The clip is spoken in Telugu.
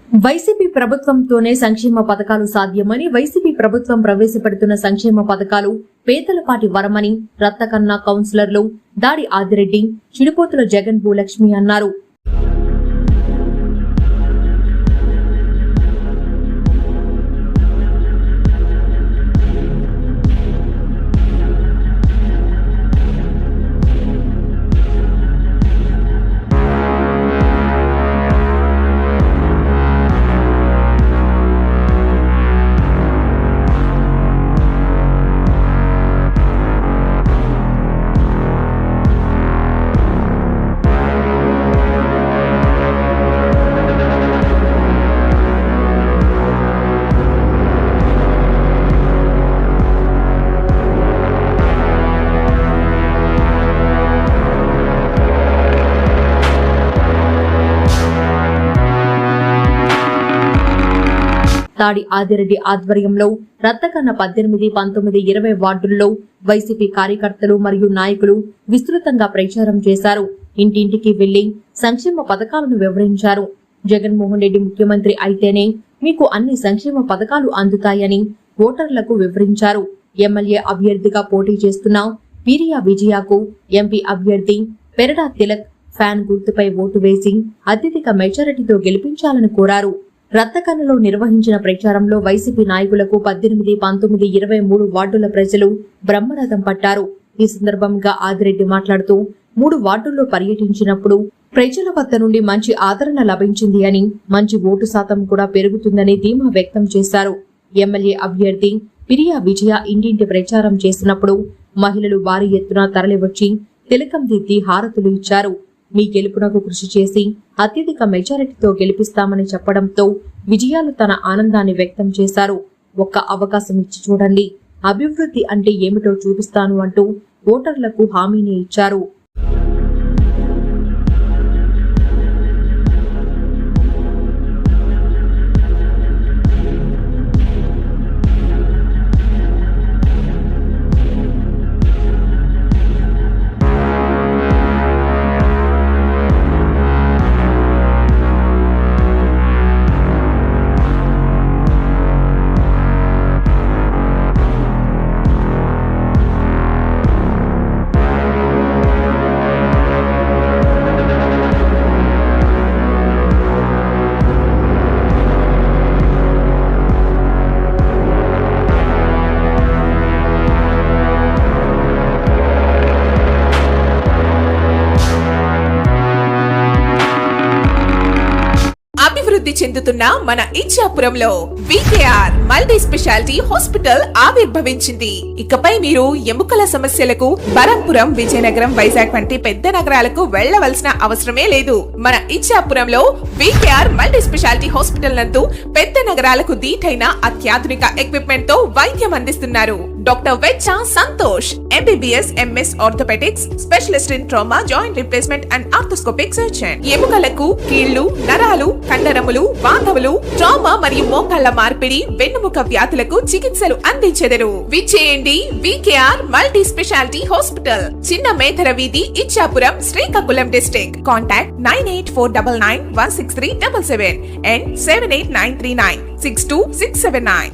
వైసీపీ ప్రభుత్వంతోనే సంక్షేమ పథకాలు సాధ్యమని, వైసీపీ ప్రభుత్వం ప్రవేశపెడుతున్న సంక్షేమ పథకాలు పేదలపాటి వరమని రత్తకన్న కౌన్సిలర్లు దాడి ఆదిరెడ్డి, చిడిపోతుల జగన్ భూలక్ష్మి అన్నారు. దాడి ఆదిరెడ్డి ఆధ్వర్యంలో రత్తకన్న 18, 19, 20 వార్డుల్లో వైసీపీ కార్యకర్తలు మరియు నాయకులు విస్తృతంగా ప్రచారం చేశారు. ఇంటింటికి వెళ్లి సంక్షేమ పథకాలను వివరించారు. జగన్మోహన్ రెడ్డి ముఖ్యమంత్రి అయితేనే మీకు అన్ని సంక్షేమ పథకాలు అందుతాయని ఓటర్లకు వివరించారు. ఎమ్మెల్యే అభ్యర్థిగా పోటీ చేస్తున్న పిరియా విజయకు ఎంపీ అభ్యర్థి పెరడా తిలక్ ఫ్యాన్ గుర్తుపై ఓటు వేసి అత్యధిక మెజారిటీతో గెలిపించాలని కోరారు. రత్తకన్నలో నిర్వహించిన ప్రచారంలో వైసీపీ నాయకులకు 18, 19, 23 వార్డుల ప్రజలు బ్రహ్మరథం పట్టారు. ఈ సందర్భంగా ఆదిరెడ్డి మాట్లాడుతూ 3 వార్డుల్లో పర్యటించినప్పుడు ప్రజల వద్ద నుండి మంచి ఆదరణ లభించింది అని, మంచి ఓటు శాతం కూడా పెరుగుతుందని ధీమా వ్యక్తం చేశారు. ఎమ్మెల్యే అభ్యర్థి పిరియా విజయ ఇంటింటి ప్రచారం చేసినప్పుడు మహిళలు భారీ ఎత్తున తరలివచ్చి తిలకం దిద్ది హారతులు ఇచ్చారు. మీ గెలుపునకు కృషి చేసి అత్యధిక మెజారిటీతో గెలిపిస్తామని చెప్పడంతో విజయాలు తన ఆనందాన్ని వ్యక్తం చేశారు. ఒక్క అవకాశం ఇచ్చి చూడండి, అభివృద్ధి అంటే ఏమిటో చూపిస్తాను అంటూ ఓటర్లకు హామీని ఇచ్చారు. అభివృద్ధి చెందుతున్న మన ఇచ్చాపురంలో వికేఆర్ మల్టీ స్పెషాలిటీ హాస్పిటల్ ఆవిర్భవించింది. ఇకపై మీరు ఎముకల సమస్యలకు బరంపురం, విజయనగరం, వైజాగ్ వంటి పెద్ద నగరాలకు వెళ్లవలసిన అవసరమే లేదు. మన ఇచ్చాపురంలో వికేఆర్ మల్టీ స్పెషాలిటీ హాస్పిటల్ నందు పెద్ద నగరాలకు దీటైన అత్యాధునిక ఎక్విప్మెంట్ తో వైద్యం అందిస్తున్నారు. Doctor Vecha Santosh, MBBS, MS orthopaedics, specialist in trauma, joint replacement and arthroscopic surgeon. ఎముకలకు, కీళ్లు, నరాలు, కండరములు, వాంతములు, ట్రామా మరియు మోకాళ్ల మార్పిడి, వెన్నుముక వ్యాధులకు చికిత్సలు అందించెదరు. విచ్చేయండి వికేఆర్ మల్టీ స్పెషాలిటీ హాస్పిటల్, చిన్న మేధర వీధి, Ichchapuram, Srikakulam district. Contact 9849916377 and 78939 62679.